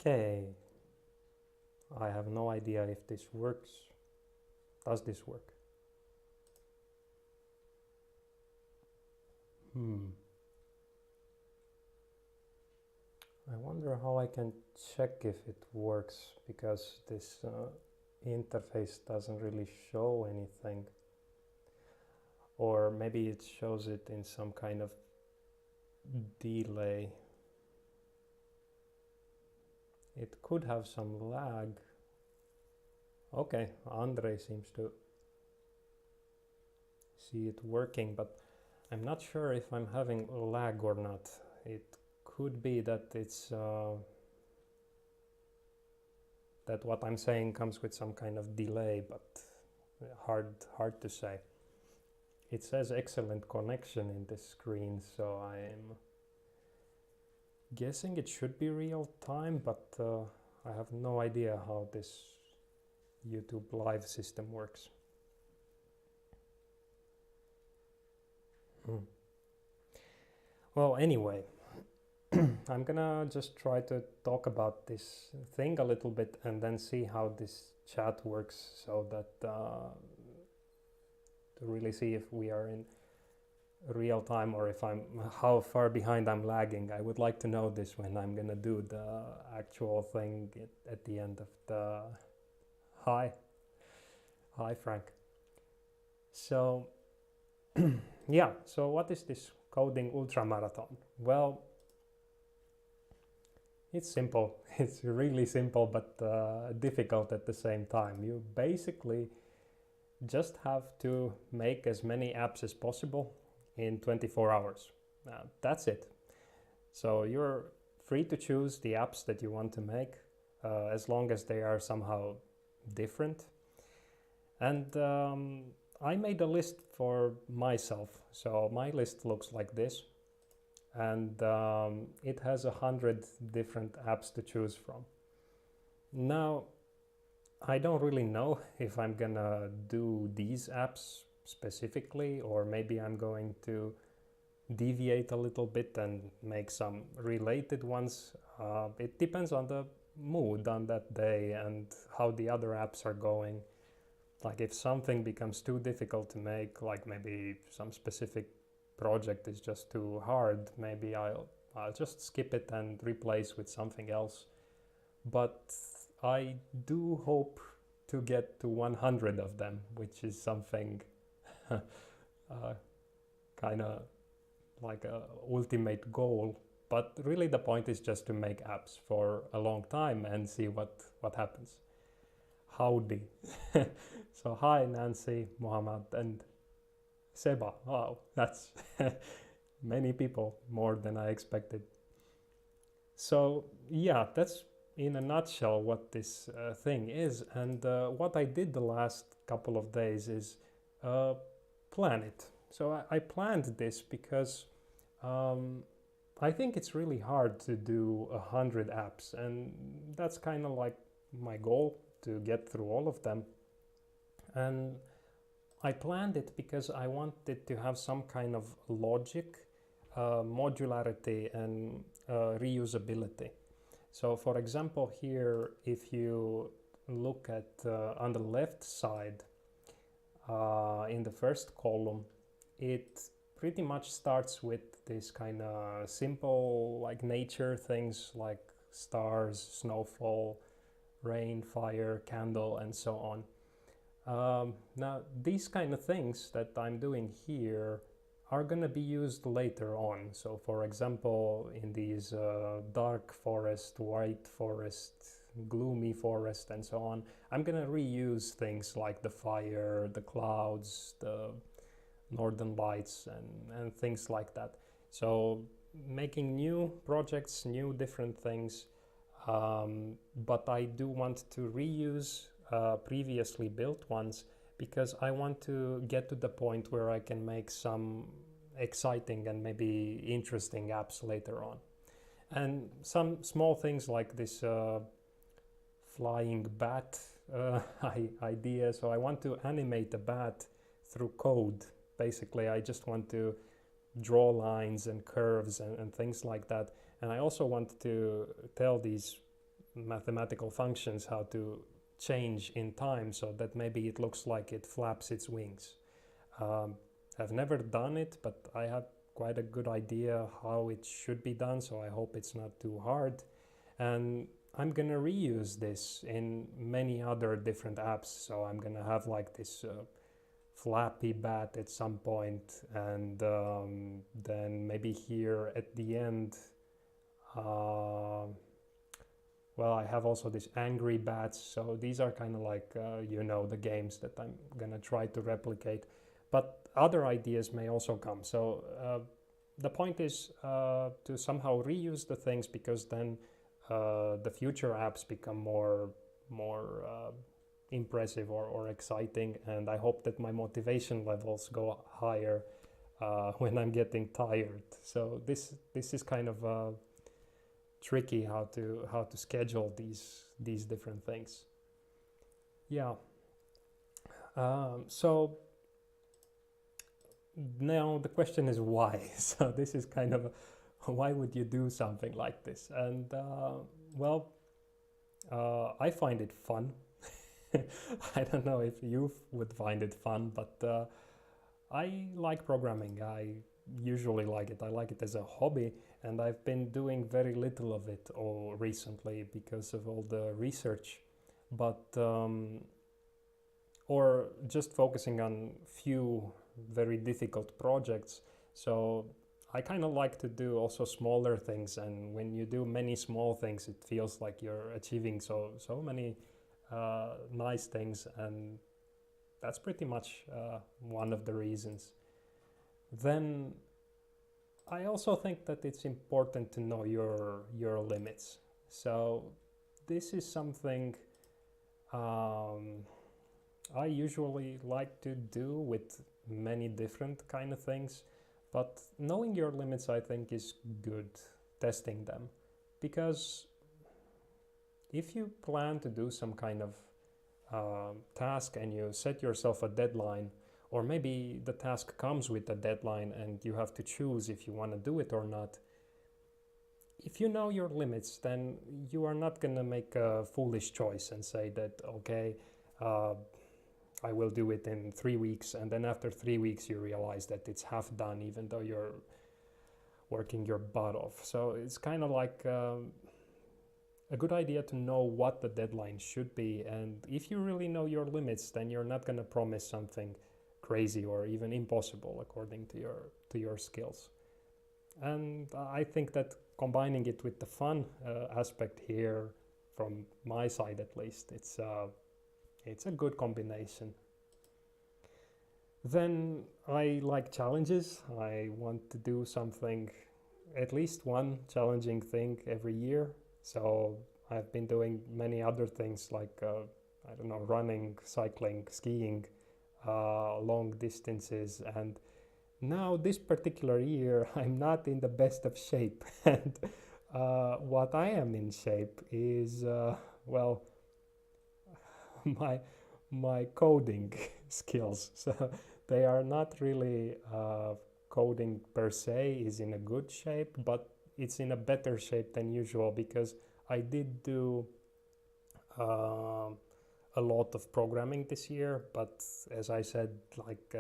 Okay, I have no idea if this works. Does this work? I wonder how I can check if it works, because this interface doesn't really show anything. Or maybe it shows it in some kind of delay. It could have some lag. Okay, Andre seems to see it working, but I'm not sure if I'm having lag or not. It could be that it's that what I'm saying comes with some kind of delay, but hard to say. It says excellent connection in this screen, so I'm guessing it should be real time, but I have no idea how this YouTube live system works. Well, anyway, I'm gonna just try to talk about this thing a little bit and then see how this chat works, so that to really see if we are in real time or if how far behind I'm lagging. I would like to know this when I'm gonna do the actual thing at the end of the hi Frank. So yeah, so what is this coding ultramarathon? Well, it's simple. It's really simple, but difficult at the same time. You basically just have to make as many apps as possible in 24 hours. That's it. So you're free to choose the apps that you want to make, as long as they are somehow different. And I made a list for myself. So my list looks like this. And it has 100 different apps to choose from. Now, I don't really know if I'm gonna do these apps specifically, or maybe I'm going to deviate a little bit and make some related ones. It depends on the mood on that day and how the other apps are going. Like if something becomes too difficult to make, like maybe some specific project is just too hard, maybe I'll just skip it and replace with something else. But I do hope to get to 100 of them, which is something kind of like a ultimate goal. But really the point is just to make apps for a long time and see what happens. Howdy. So hi Nancy, Mohammed and Seba. Wow, that's many people, more than I expected. So yeah, that's in a nutshell what this thing is. And what I did the last couple of days is plan it. So I planned this because I think it's really hard to do 100 apps, and that's kind of like my goal, to get through all of them. And I planned it because I wanted to have some kind of logic, modularity, and reusability. So for example, here, if you look at on the left side, in the first column, it pretty much starts with this kind of simple, like nature things like stars, snowfall, rain, fire, candle, and so on. Now, these kind of things that I'm doing here are going to be used later on. So, for example, in these dark forest, white forest, gloomy forest, and so on, I'm going to reuse things like the fire, the clouds, the northern lights, and things like that. So, making new projects, new different things. But I do want to reuse previously built ones, because I want to get to the point where I can make some exciting and maybe interesting apps later on. And some small things like this flying bat idea. So I want to animate a bat through code. Basically, I just want to draw lines and curves and things like that. And I also want to tell these mathematical functions how to change in time so that maybe it looks like it flaps its wings. I've never done it, but I have quite a good idea how it should be done, so I hope it's not too hard. And I'm gonna reuse this in many other different apps, so I'm gonna have like this flappy bat at some point, and then maybe here at the end, well, I have also these angry bats, so these are kind of like, the games that I'm gonna try to replicate. But other ideas may also come. So the point is to somehow reuse the things, because then the future apps become more impressive or exciting, and I hope that my motivation levels go higher when I'm getting tired. So this is kind of tricky how to schedule these different things. Yeah. So now the question is why. So this is kind of why would you do something like this? And I find it fun. I don't know if you would find it fun, but I like programming. I usually like it. I like it as a hobby, and I've been doing very little of it all recently because of all the research, but or just focusing on few very difficult projects. So I kind of like to do also smaller things, and when you do many small things, it feels like you're achieving so many nice things, and that's pretty much one of the reasons. Then I also think that it's important to know your limits. So this is something I usually like to do with many different kind of things, but knowing your limits, I think, is good, testing them, because if you plan to do some kind of task and you set yourself a deadline, or maybe the task comes with a deadline and you have to choose if you want to do it or not, if you know your limits, then you are not going to make a foolish choice and say that, okay, I will do it in 3 weeks, and then after 3 weeks you realize that it's half done, even though you're working your butt off. So it's kind of like a good idea to know what the deadline should be, and if you really know your limits, then you're not going to promise something crazy or even impossible according to your skills. And I think that combining it with the fun aspect here, from my side at least, it's a good combination. Then I like challenges. I want to do something, at least one challenging thing every year. So I've been doing many other things like, running, cycling, skiing, long distances. And now this particular year, I'm not in the best of shape. And what I am in shape is, my coding skills. So they are not really coding per se is in a good shape, but it's in a better shape than usual, because I did do a lot of programming this year, but as I said, like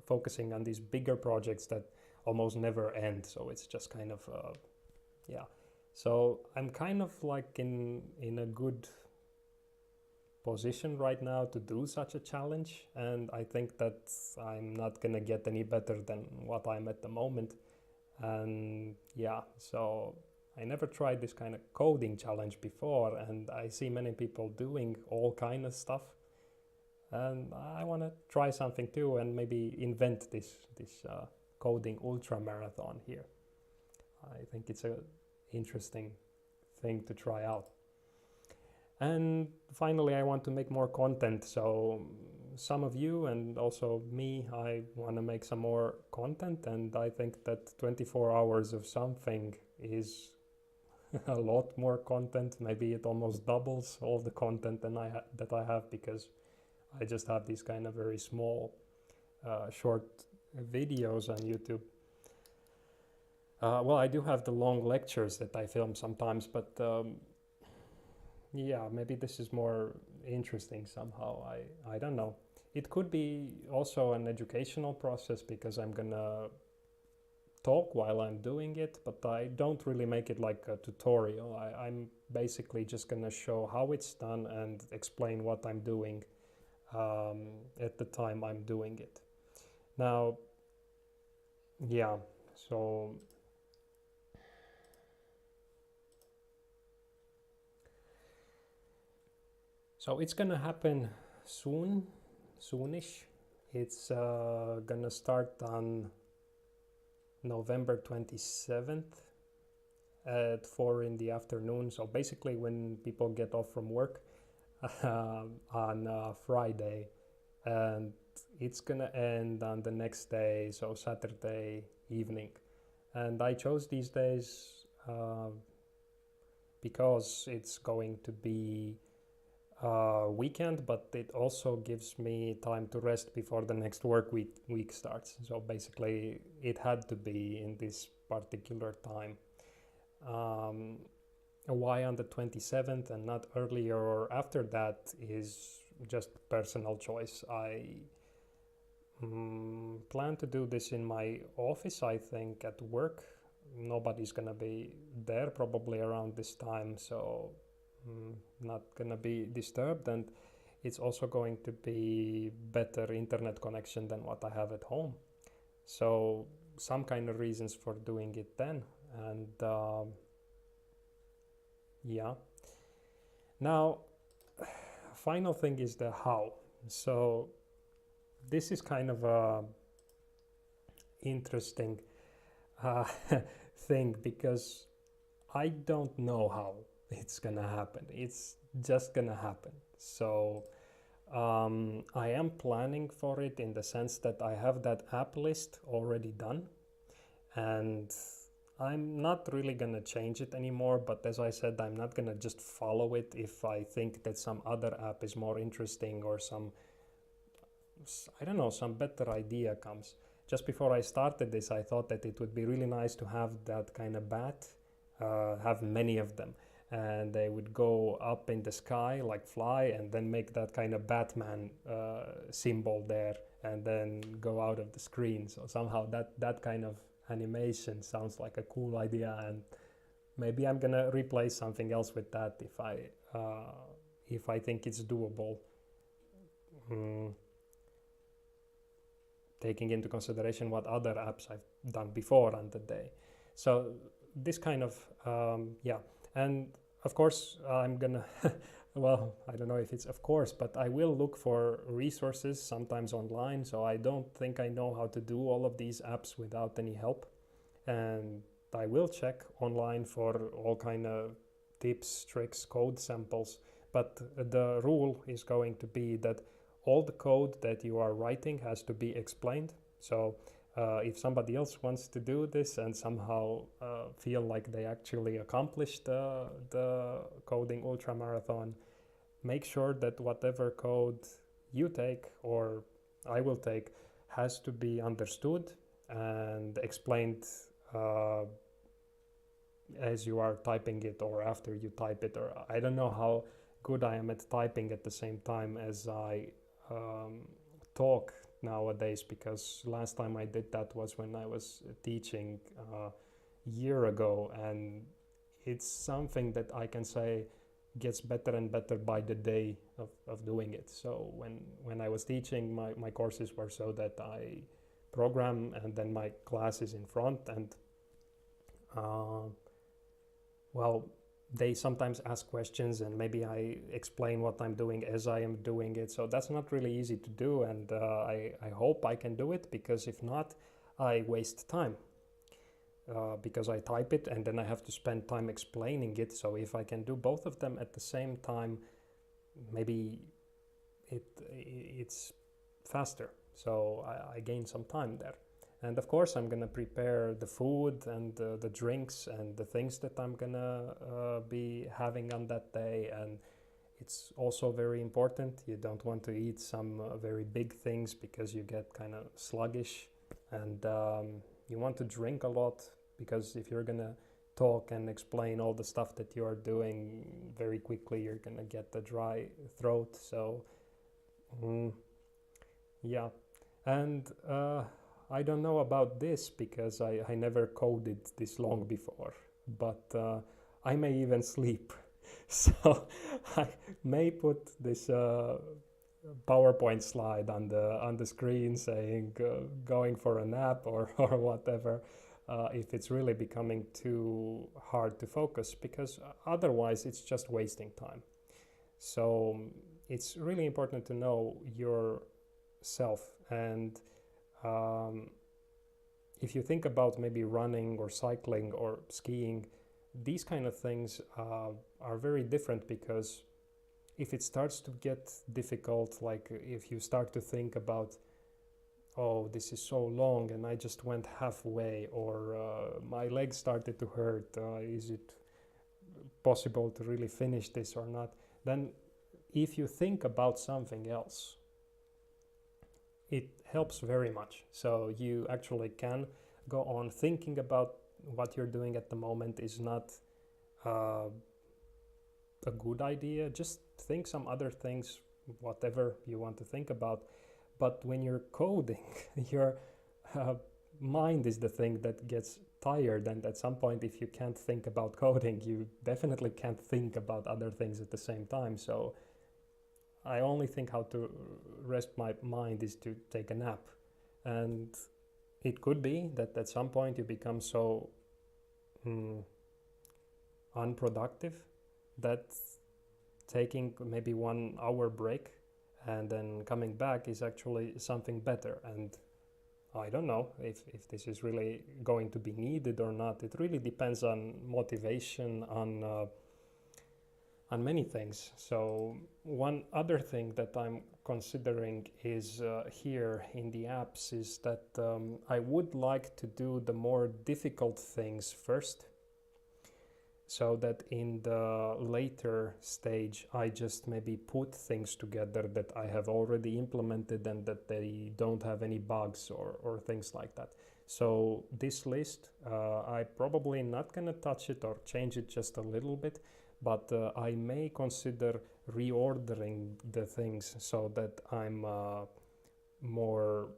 focusing on these bigger projects that almost never end, so it's just kind of so I'm kind of like in a good position right now to do such a challenge, and I think that I'm not gonna get any better than what I'm at the moment. And so I never tried this kind of coding challenge before, and I see many people doing all kind of stuff, and I want to try something too, and maybe invent this coding ultramarathon here. I think it's a interesting thing to try out. And finally, I want to make more content. So some of you and also me, I want to make some more content, and I think that 24 hours of something is a lot more content. Maybe it almost doubles all the content that I have, because I just have these kind of very small short videos on YouTube. I do have the long lectures that I film sometimes, but yeah, maybe this is more interesting somehow. I don't know. It could be also an educational process because I'm gonna talk while I'm doing it, but I don't really make it like a tutorial. I'm basically just gonna show how it's done and explain what I'm doing at the time I'm doing it. Now, yeah, so it's gonna happen soonish. It's gonna start on November 27th at 4 in the afternoon. So basically, when people get off from work on Friday, and it's gonna end on the next day, so Saturday evening. And I chose these days because it's going to be weekend, but it also gives me time to rest before the next week starts. So basically, it had to be in this particular time. Why on the 27th and not earlier or after that is just personal choice. I plan to do this in my office, I think, at work. Nobody's gonna be there probably around this time, so not gonna be disturbed, and it's also going to be better internet connection than what I have at home. So some kind of reasons for doing it then, and yeah. Now, final thing is the how. So this is kind of a interesting thing because I don't know how it's gonna happen. It's just gonna happen. So I am planning for it in the sense that I have that app list already done, and I'm not really gonna change it anymore. But as I said, I'm not gonna just follow it if I think that some other app is more interesting or some, I don't know, some better idea comes. Just before I started this, I thought that it would be really nice to have that kind of bat, have many of them, and they would go up in the sky like fly and then make that kind of Batman symbol there and then go out of the screen. So somehow that kind of animation sounds like a cool idea, and maybe I'm gonna replace something else with that if I think it's doable. Taking into consideration what other apps I've done before on the day. So this kind of, yeah. And of course, I'm gonna, well, I don't know if it's of course, but I will look for resources sometimes online. So I don't think I know how to do all of these apps without any help. And I will check online for all kind of tips, tricks, code samples. But the rule is going to be that all the code that you are writing has to be explained. So if somebody else wants to do this and somehow feel like they actually accomplished the coding ultramarathon, make sure that whatever code you take or I will take has to be understood and explained as you are typing it or after you type it. Or I don't know how good I am at typing at the same time as I talk nowadays, because last time I did that was when I was teaching a year ago, and it's something that I can say gets better and better by the day of doing it. So when I was teaching, my courses were so that I program and then my class is in front, and well, they sometimes ask questions and maybe I explain what I'm doing as I am doing it. So that's not really easy to do, and I hope I can do it, because if not, I waste time. Because I type it and then I have to spend time explaining it. So if I can do both of them at the same time, maybe it's faster. So I gain some time there. And of course, I'm gonna prepare the food and the drinks and the things that I'm gonna be having on that day. And it's also very important. You don't want to eat some very big things because you get kind of sluggish. And you want to drink a lot, because if you're gonna talk and explain all the stuff that you are doing very quickly, you're gonna get a dry throat. So yeah. And I don't know about this because I never coded this long before, but I may even sleep. So I may put this PowerPoint slide on the screen saying going for a nap or whatever, if it's really becoming too hard to focus, because otherwise it's just wasting time. So it's really important to know yourself. And if you think about maybe running or cycling or skiing, these kind of things are very different, because if it starts to get difficult, like if you start to think about, oh, this is so long and I just went halfway, or my legs started to hurt, is it possible to really finish this or not? Then if you think about something else, it helps very much. So you actually can go on thinking about what you're doing at the moment is not a good idea. Just think some other things, whatever you want to think about. But when you're coding, your mind is the thing that gets tired, and at some point, if you can't think about coding, you definitely can't think about other things at the same time. So I only think how to rest my mind is to take a nap. And it could be that at some point you become so unproductive that taking maybe 1 hour break and then coming back is actually something better. And I don't know if this is really going to be needed or not. It really depends on motivation, on many things. So one other thing that I'm considering is here in the apps is that I would like to do the more difficult things first, so that in the later stage I just maybe put things together that I have already implemented and that they don't have any bugs or things like that. So this list, I probably not gonna touch it or change it just a little bit, but I may consider reordering the things so that I'm more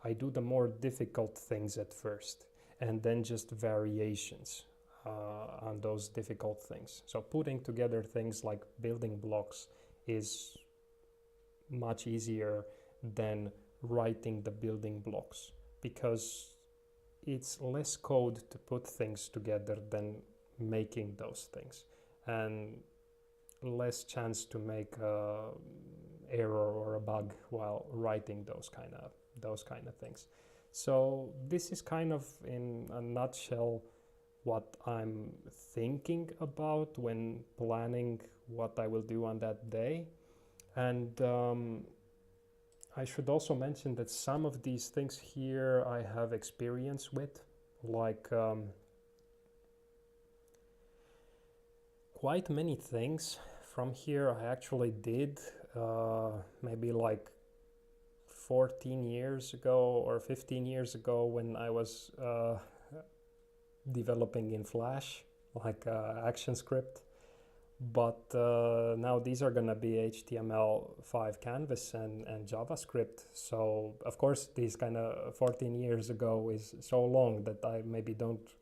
I do the more difficult things at first, and then just variations on those difficult things. So putting together things like building blocks is much easier than writing the building blocks, because it's less code to put things together than making those things, and less chance to make a error or a bug while writing those kind of things. So this is kind of in a nutshell what I'm thinking about when planning what I will do on that day. And I should also mention that some of these things here I have experience with, like quite many things from here I actually did maybe like 14 years ago or 15 years ago when I was developing in Flash, like ActionScript. But now these are gonna be HTML5 canvas and JavaScript. So of course these kind of 14 years ago is so long that I maybe don't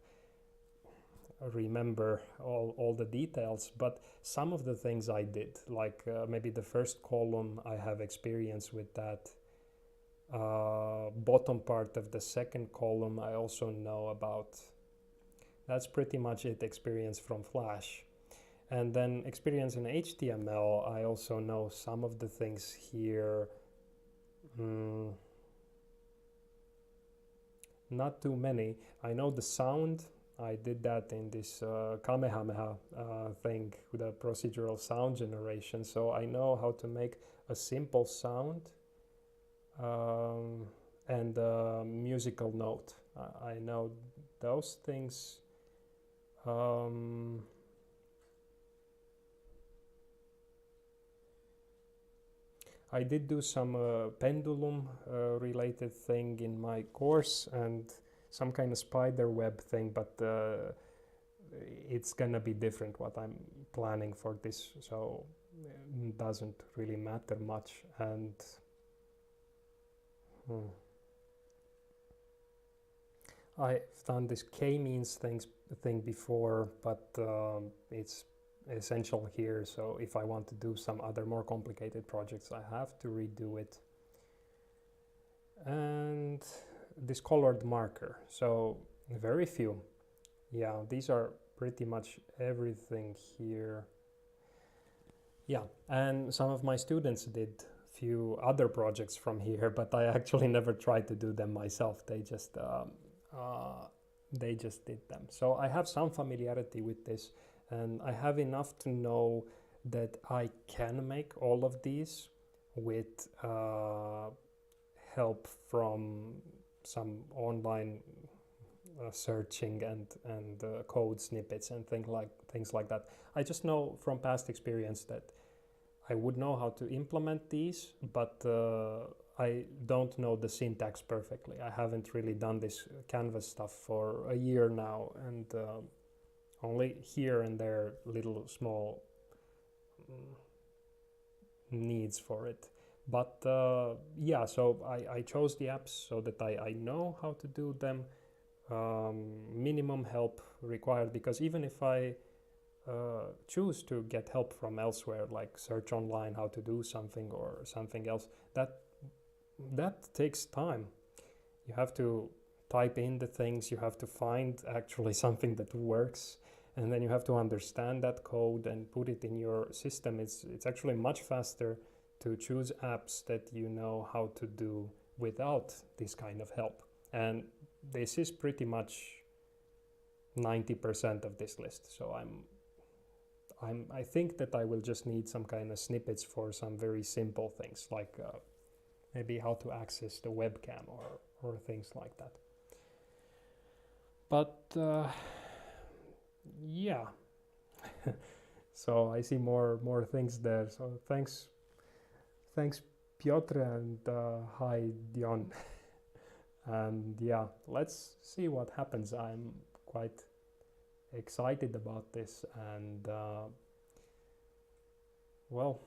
remember all the details, but some of the things I did, like maybe the first column I have experience with that. Bottom part of the second column I also know about. That's pretty much it, experience from Flash. And then experience in HTML, I also know some of the things here. Not too many. I know the sound. I did that in this Kamehameha thing with a procedural sound generation. So I know how to make a simple sound and a musical note. I know those things. I did do some pendulum related thing in my course, and some kind of spider web thing, but it's gonna be different what I'm planning for this, so it doesn't really matter much. And I've done this k-means thing before, but it's essential here, so if I want to do some other more complicated projects, I have to redo it. And this colored marker, so very few. Yeah, these are pretty much everything here. Yeah, and some of my students did few other projects from here, but I actually never tried to do them myself. They just did them. So I have some familiarity with this, and I have enough to know that I can make all of these with help from some online searching and code snippets and things like that. I just know from past experience that I would know how to implement these, but I don't know the syntax perfectly. I haven't really done this Canvas stuff for a year now, and only here and there little small needs for it. But yeah, so I chose the apps so that I know how to do them. Minimum help required, because even if I choose to get help from elsewhere, like search online how to do something or something else, that takes time. You have to type in the things, you have to find actually something that works, and then you have to understand that code and put it in your system. It's actually much faster to choose apps that you know how to do without this kind of help. And this is pretty much 90% of this list. So I think that I will just need some kind of snippets for some very simple things, like maybe how to access the webcam or things like that. But yeah, so I see more things there. So thanks Piotr, and hi Dion. And yeah, let's see what happens. I'm quite excited about this, and well,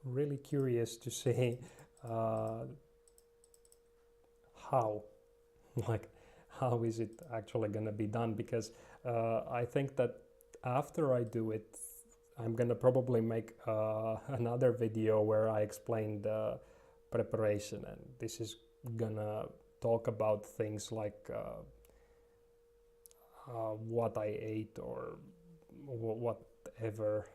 really curious to see how how is it actually gonna be done, because I think that after I do it, I'm gonna probably make another video where I explain the preparation, and this is gonna talk about things like what I ate or whatever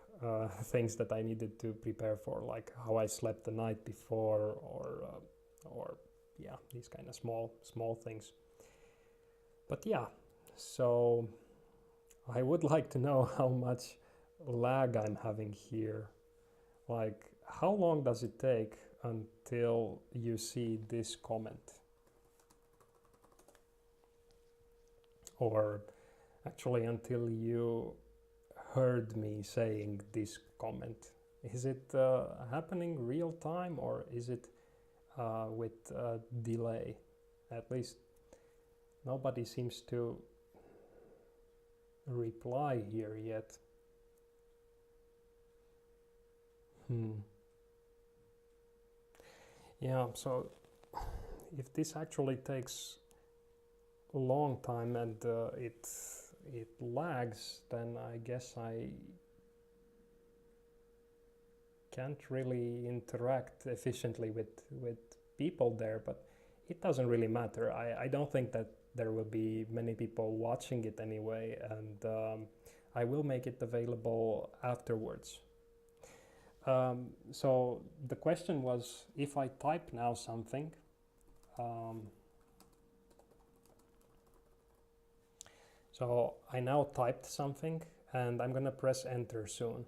things that I needed to prepare for, like how I slept the night before, or yeah, these kind of small things. But yeah, so I would like to know how much lag I'm having here. Like, how long does it take until you see this comment? Or actually until you heard me saying this comment. Is it happening real time, or is it with delay? At least nobody seems to reply here yet. Yeah, so if this actually takes a long time and it lags, then I guess I can't really interact efficiently with people there, but it doesn't really matter. I don't think that there will be many people watching it anyway, and I will make it available afterwards. So the question was, if I type now something, so I now typed something and I'm gonna press enter soon.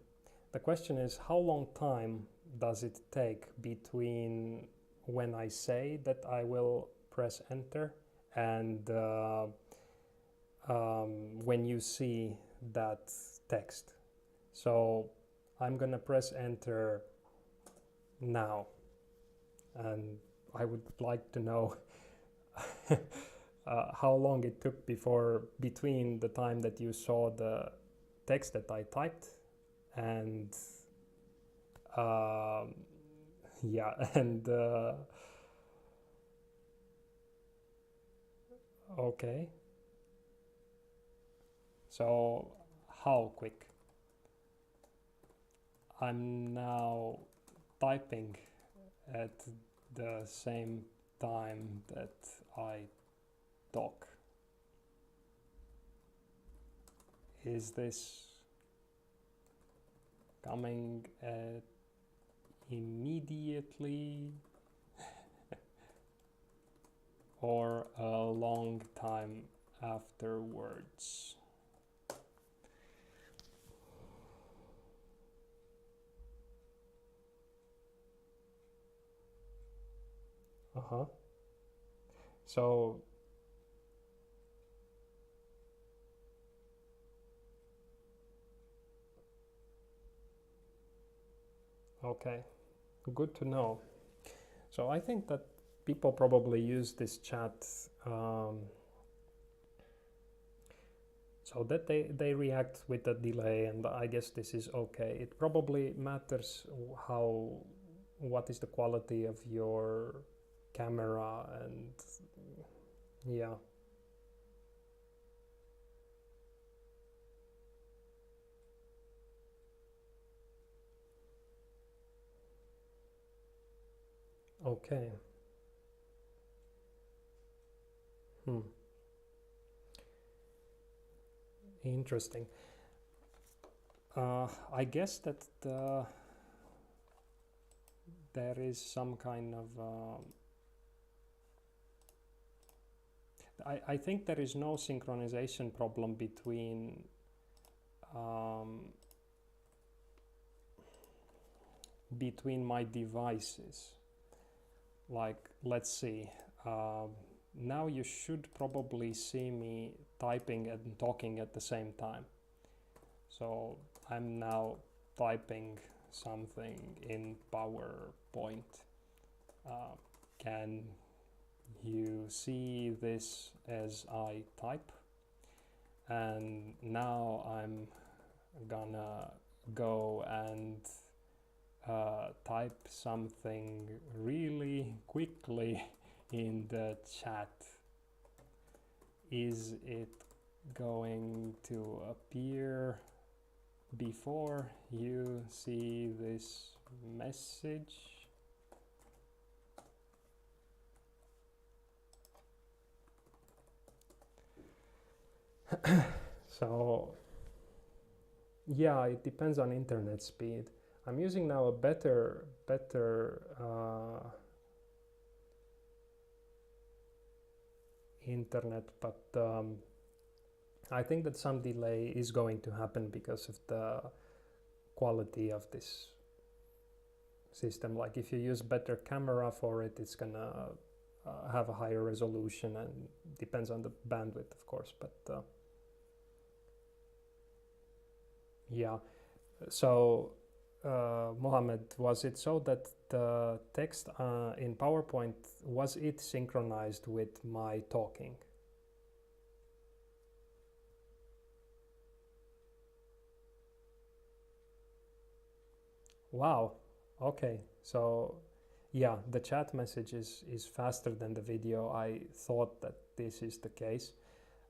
The question is, how long time does it take between when I say that I will press enter and when you see that text? So I'm gonna press enter now, and I would like to know how long it took between the time that you saw the text that I typed and yeah, and okay. So how quick? I'm now typing at the same time that I talk. Is this coming at immediately or a long time afterwards? So okay, good to know. So I think that people probably use this chat so that they react with a delay, and I guess this is okay. It probably matters what is the quality of your camera, and yeah. Okay. Interesting. I guess that there is some kind of I think there is no synchronization problem between my devices. Like, let's see, now you should probably see me typing and talking at the same time. So I'm now typing something in PowerPoint. Can you see this as I type? And now I'm gonna go and type something really quickly in the chat. Is it going to appear before you see this message? So yeah, it depends on internet speed. I'm using now a better internet, but I think that some delay is going to happen because of the quality of this system. Like if you use better camera for it, it's gonna have a higher resolution, and depends on the bandwidth, of course, but yeah. So Mohammed, was it so that the text in PowerPoint, was it synchronized with my talking? Wow, okay. So yeah, the chat message is faster than the video. I thought that this is the case.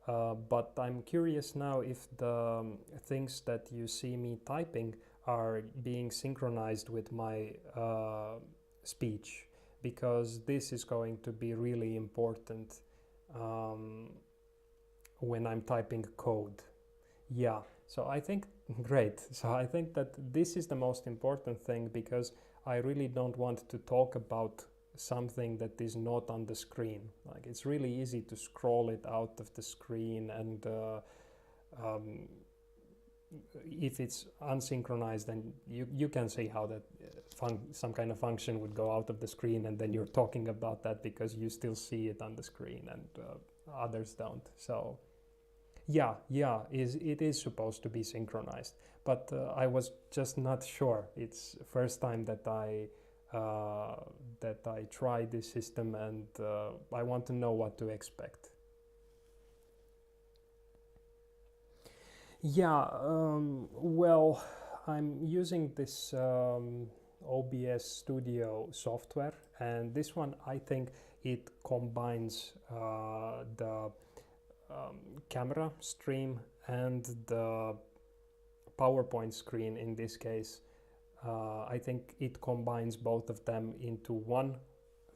But I'm curious now if the things that you see me typing are being synchronized with my speech, because this is going to be really important when I'm typing code. Yeah, so I think, great. So I think that this is the most important thing, because I really don't want to talk about something that is not on the screen. Like, it's really easy to scroll it out of the screen, and if it's unsynchronized, then you can see how that some kind of function would go out of the screen, and then you're talking about that because you still see it on the screen, and others don't. So yeah, it is supposed to be synchronized, but I was just not sure. It's first time that I that I try this system, and I want to know what to expect. Yeah, well, I'm using this OBS Studio software, and this one I think it combines the camera stream and the PowerPoint screen in this case. I think it combines both of them into one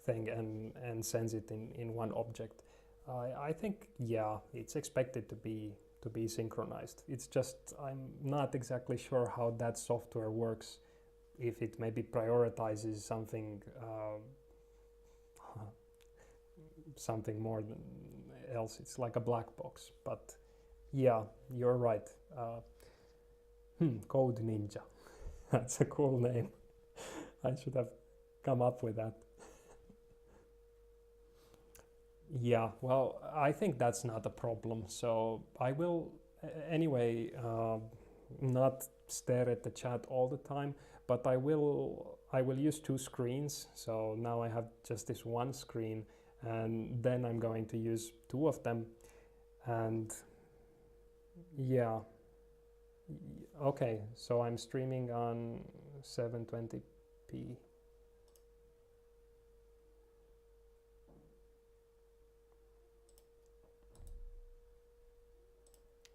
thing and sends it in one object. I think, yeah, it's expected to be synchronized. It's just I'm not exactly sure how that software works. If it maybe prioritizes something something more than else. It's like a black box. But yeah, you're right. Code Ninja. That's a cool name. I should have come up with that. Yeah, well, I think that's not a problem. So I will, anyway, not stare at the chat all the time, but I will use two screens. So now I have just this one screen, and then I'm going to use two of them. And yeah, okay, so I'm streaming on 720p.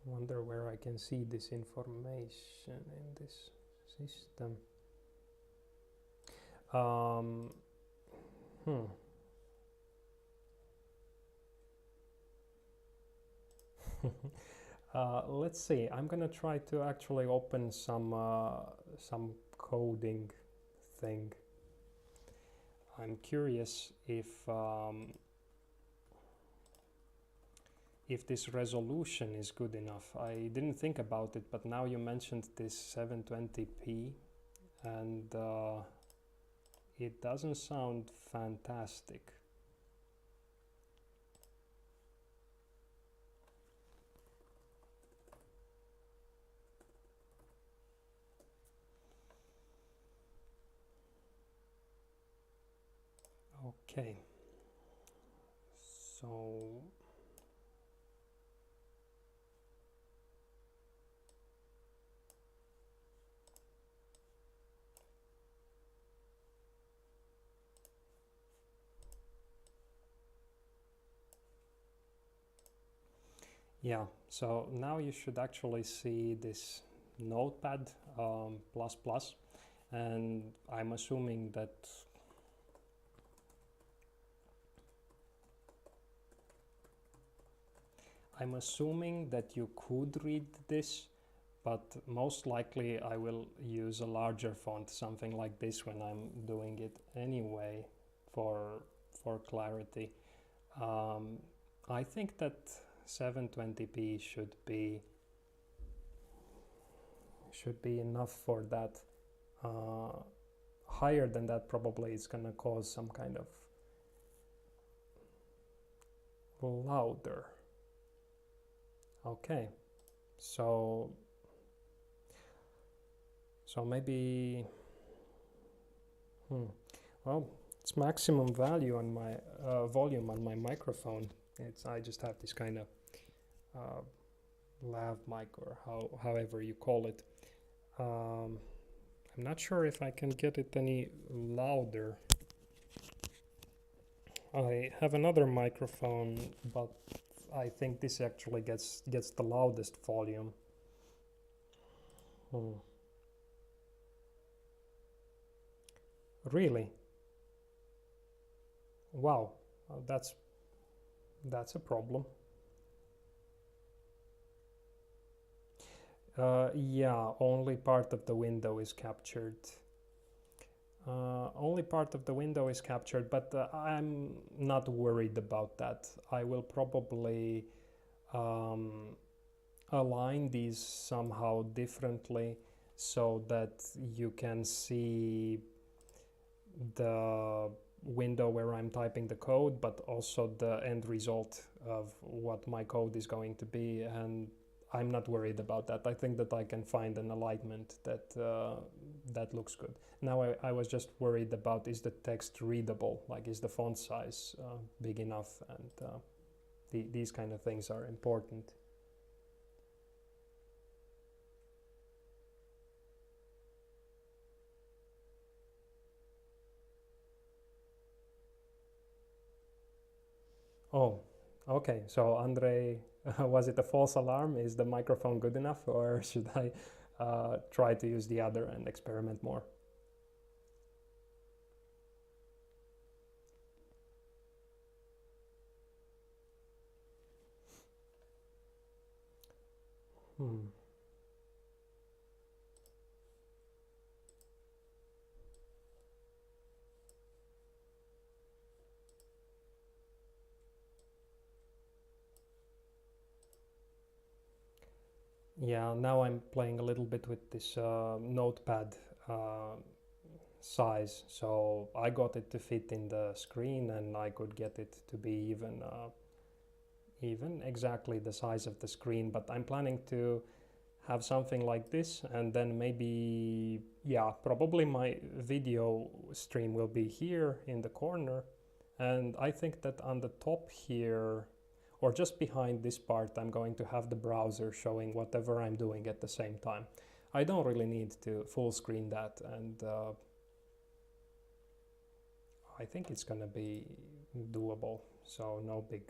Wonder where I can see this information in this system. Let's see. I'm gonna try to actually open some coding thing. I'm curious if this resolution is good enough. I didn't think about it, but now you mentioned this 720p, and it doesn't sound fantastic. Okay, so yeah, so now you should actually see this notepad ++, and I'm assuming that you could read this, but most likely I will use a larger font, something like this, when I'm doing it anyway for clarity. I think that 720p should be enough for that. Higher than that probably is gonna cause some kind of louder. Okay, so maybe well, it's maximum value on my volume on my microphone. I just have this kind of lav mic, or however you call it. I'm not sure if I can get it any louder. I have another microphone, but I think this actually gets the loudest volume. Really? Wow, that's a problem. Yeah, only part of the window is captured. Only part of the window is captured, but I'm not worried about that. I will probably align these somehow differently so that you can see the window where I'm typing the code, but also the end result of what my code is going to be, and I'm not worried about that. I think that I can find an alignment that that looks good. Now I was just worried about, is the text readable, like is the font size big enough, and these kind of things are important. Oh, okay. So Andre, was it a false alarm? Is the microphone good enough, or should I try to use the other and experiment more? Hmm. Yeah, now I'm playing a little bit with this notepad uh, size. So I got it to fit in the screen, and I could get it to be even exactly the size of the screen. But I'm planning to have something like this, and then maybe, yeah, probably my video stream will be here in the corner. And I think that on the top here, or just behind this part, I'm going to have the browser showing whatever I'm doing at the same time. I don't really need to full screen that, and I think it's gonna be doable, so no big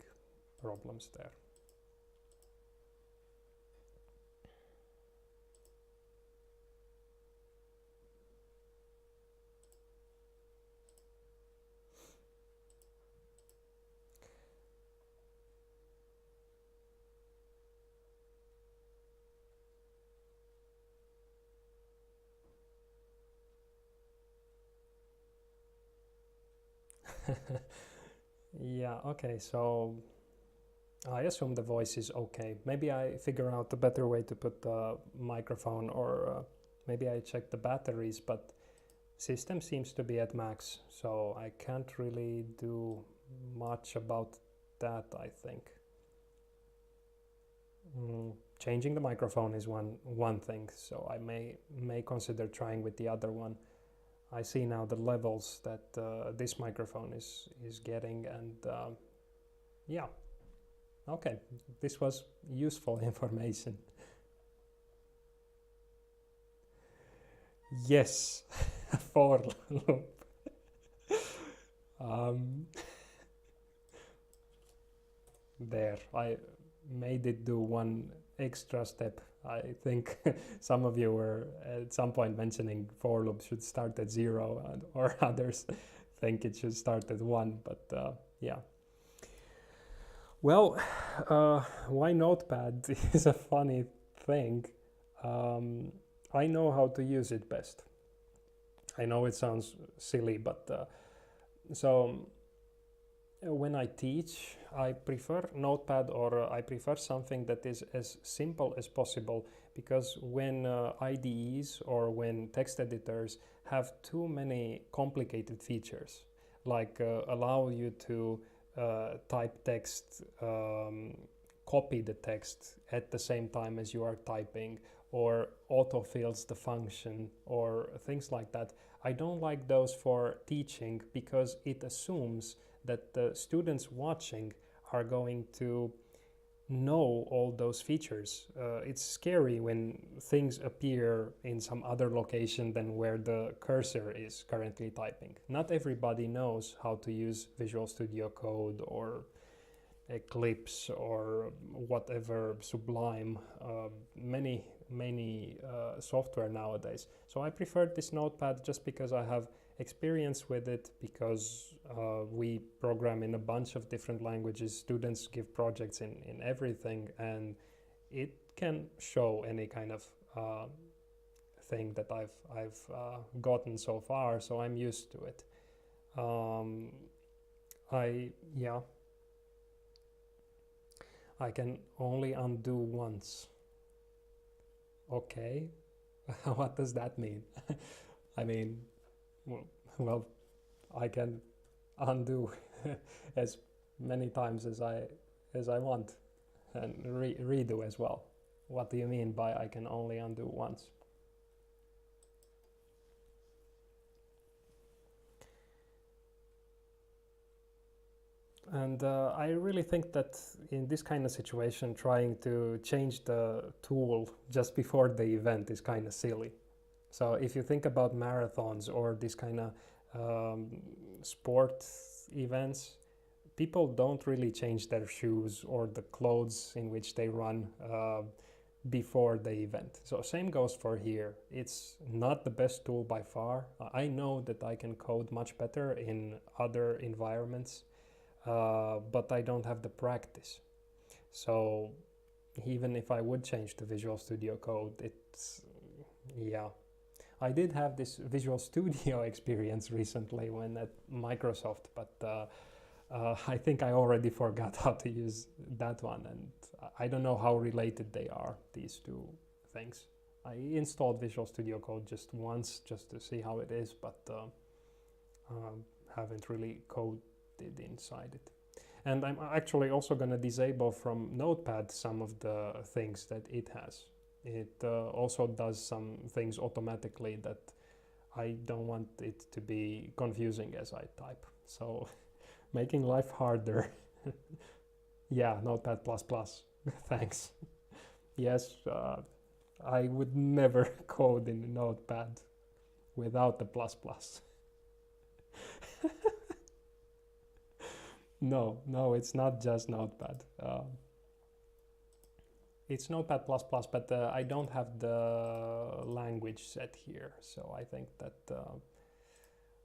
problems there. Yeah, okay, so I assume the voice is okay. Maybe I figure out a better way to put the microphone, or maybe I check the batteries, but system seems to be at max, so I can't really do much about that, I think. Changing the microphone is one thing, so I may consider trying with the other one. I see now the levels that this microphone is getting, and yeah, okay, this was useful information. Yes, for loop. Um, there, I made it do one extra step. I think some of you were at some point mentioning for loop should start at 0, or others think it should start at 1, but yeah. Well, why Notepad is a funny thing. I know how to use it best. I know it sounds silly, but so when I teach, I prefer Notepad, or I prefer something that is as simple as possible, because when IDEs or when text editors have too many complicated features, like allow you to type text, copy the text at the same time as you are typing, or autofills the function, or things like that. I don't like those for teaching, because it assumes that the students watching are going to know all those features. It's scary when things appear in some other location than where the cursor is currently typing. Not everybody knows how to use Visual Studio Code or Eclipse or whatever Sublime, many software nowadays. So I prefer this Notepad just because I have experience with it, because we program in a bunch of different languages. Students give projects in everything, and it can show any kind of thing that I've gotten so far. So I'm used to it. I can only undo once. Okay, what does that mean? I mean, well, I can undo as many times as I want, and redo as well. What do you mean by I can only undo once? And I really think that in this kind of situation, trying to change the tool just before the event is kind of silly. So if you think about marathons or this kind of sport events, people don't really change their shoes or the clothes in which they run before the event. So same goes for here. It's not the best tool by far. I know that I can code much better in other environments, but I don't have the practice. So even if I would change the Visual Studio Code, it's, yeah. I did have this Visual Studio experience recently when at Microsoft, but I think I already forgot how to use that one, and I don't know how related they are, these two things. I installed Visual Studio Code just once just to see how it is, but haven't really coded inside it. And I'm actually also going to disable from Notepad some of the things that it has. It also does some things automatically that I don't want it to be confusing as I type. So making life harder. Yeah, Notepad++. Thanks. Yes, I would never code in Notepad without the plus. No, it's not just Notepad. It's Notepad++, but I don't have the language set here. So I think that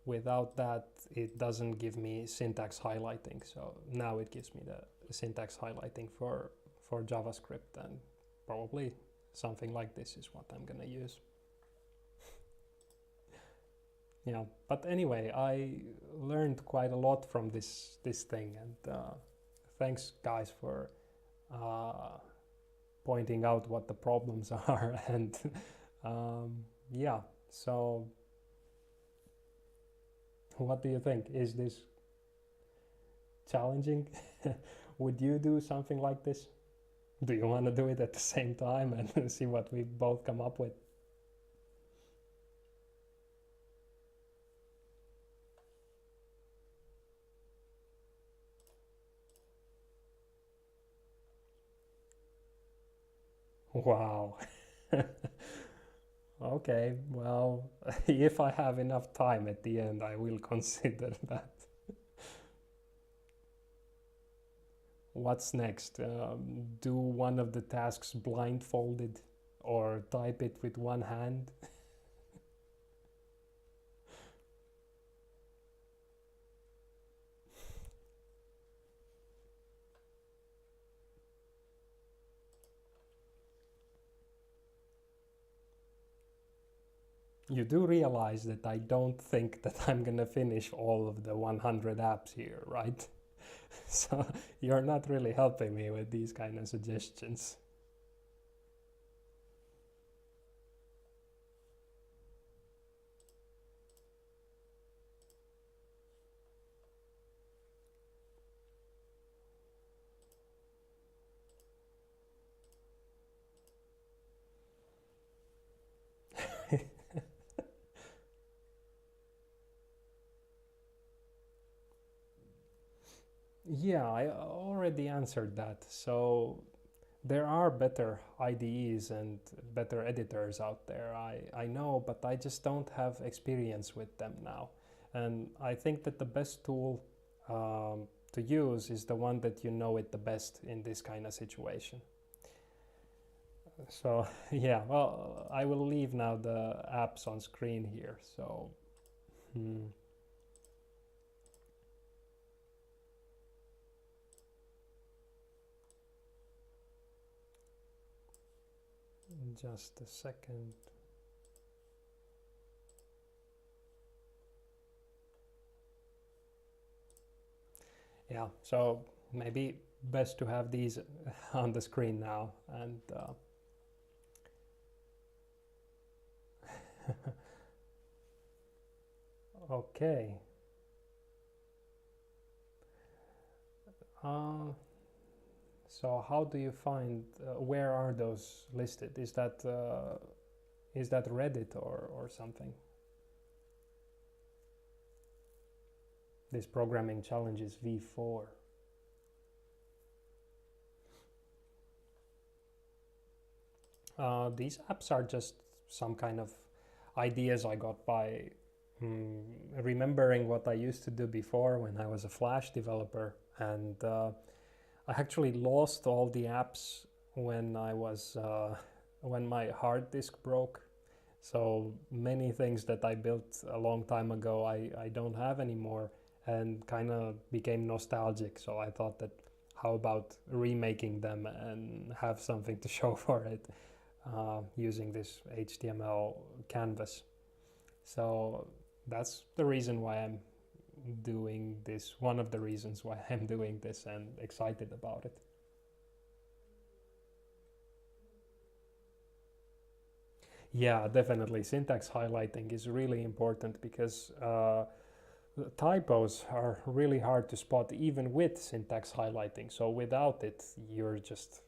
without that, it doesn't give me syntax highlighting. So now it gives me the syntax highlighting for JavaScript, and probably something like this is what I'm gonna use. Yeah, but anyway, I learned quite a lot from this thing, and thanks guys for pointing out what the problems are. And yeah, so what do you think? Is this challenging? Would you do something like this? Do you want to do it at the same time and see what we both come up with? Wow. Okay, well, if I have enough time at the end, I will consider that. What's next? Do one of the tasks blindfolded or type it with one hand? You do realize that I don't think that I'm gonna finish all of the 100 apps here, right? So you're not really helping me with these kind of suggestions. Yeah, I already answered that. So there are better IDEs and better editors out there. I know, but I just don't have experience with them now. And I think that the best tool to use is the one that you know it the best in this kind of situation. So yeah, well, I will leave now the apps on screen here. So just a second. Yeah, so maybe best to have these on the screen now. And okay. So how do you find where are those listed? Is that Reddit or something? This programming challenge is V4. These apps are just some kind of ideas I got by remembering what I used to do before when I was a Flash developer, and I actually lost all the apps when I was when my hard disk broke. So many things that I built a long time ago, I don't have anymore, and kind of became nostalgic. So I thought that how about remaking them and have something to show for it using this HTML canvas. So that's the reason why I'm doing this, one of the reasons why I'm doing this and excited about it. Yeah, definitely. Syntax highlighting is really important because typos are really hard to spot even with syntax highlighting. So without it, you're just,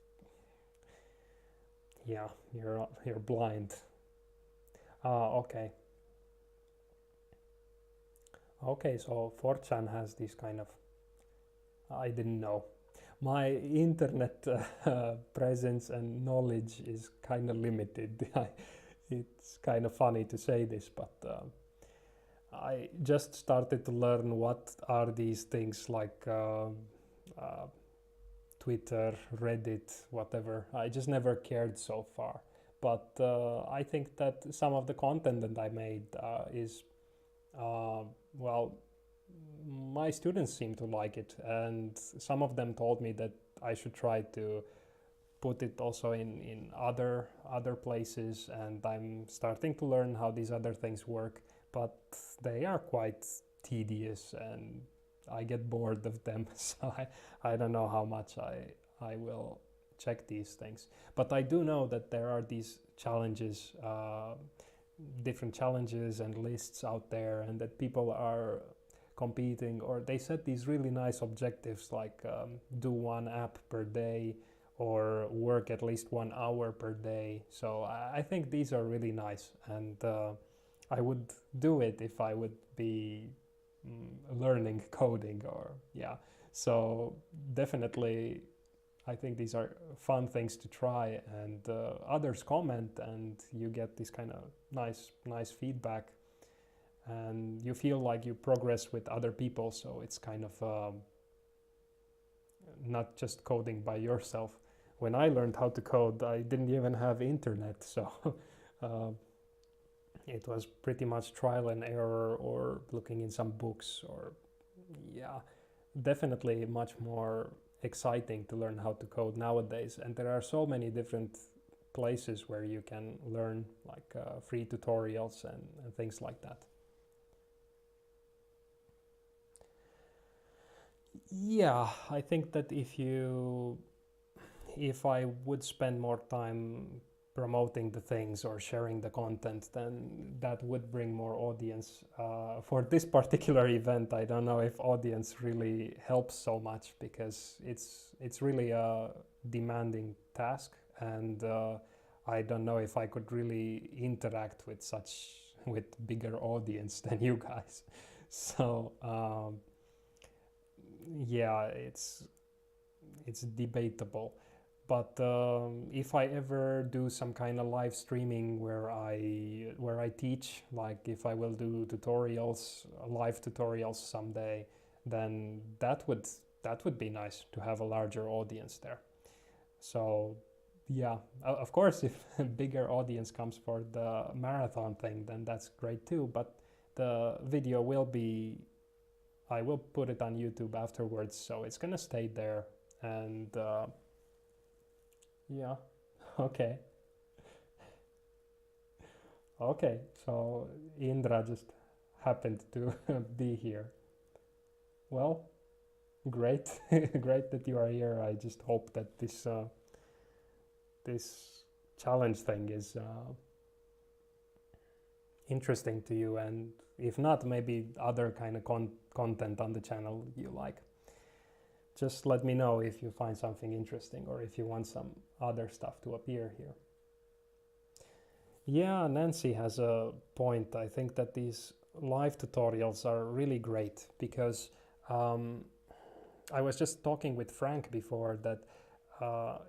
yeah, you're blind. Okay. Okay, so 4chan has this kind of, I didn't know. My internet presence and knowledge is kind of limited. It's kind of funny to say this, but I just started to learn what are these things like Twitter, Reddit, whatever. I just never cared so far. But I think that some of the content that I made is, well, my students seem to like it, and some of them told me that I should try to put it also in other places, and I'm starting to learn how these other things work, but they are quite tedious and I get bored of them. So I don't know how much I will check these things, but I do know that there are these challenges, different challenges and lists out there, and that people are competing, or they set these really nice objectives like do one app per day or work at least 1 hour per day. So I think these are really nice, and I would do it if I would be learning coding, or yeah. So definitely I think these are fun things to try, and others comment and you get this kind of nice feedback, and you feel like you progress with other people. So it's kind of not just coding by yourself. When I learned how to code, I didn't even have internet, so it was pretty much trial and error or looking in some books, or yeah, definitely much more exciting to learn how to code nowadays. And there are so many different places where you can learn, like free tutorials and things like that. Yeah, I think that if I would spend more time promoting the things or sharing the content, then that would bring more audience. For this particular event, I don't know if audience really helps so much, because it's really a demanding task, and I don't know if I could really interact with bigger audience than you guys. So yeah, it's debatable. But if I ever do some kind of live streaming where I teach, like if I will do tutorials, live tutorials someday, then that would be nice to have a larger audience there. So yeah, of course, if a bigger audience comes for the marathon thing, then that's great too. But the video will be, I will put it on YouTube afterwards, so it's gonna stay there. And yeah, okay, okay. So Indra just happened to be here. Well, great, great that you are here. I just hope that this challenge thing is interesting to you, and if not, maybe other kind of content on the channel you like. Just let me know if you find something interesting, or if you want some other stuff to appear here. Yeah, Nancy has a point. I think that these live tutorials are really great, because I was just talking with Frank before that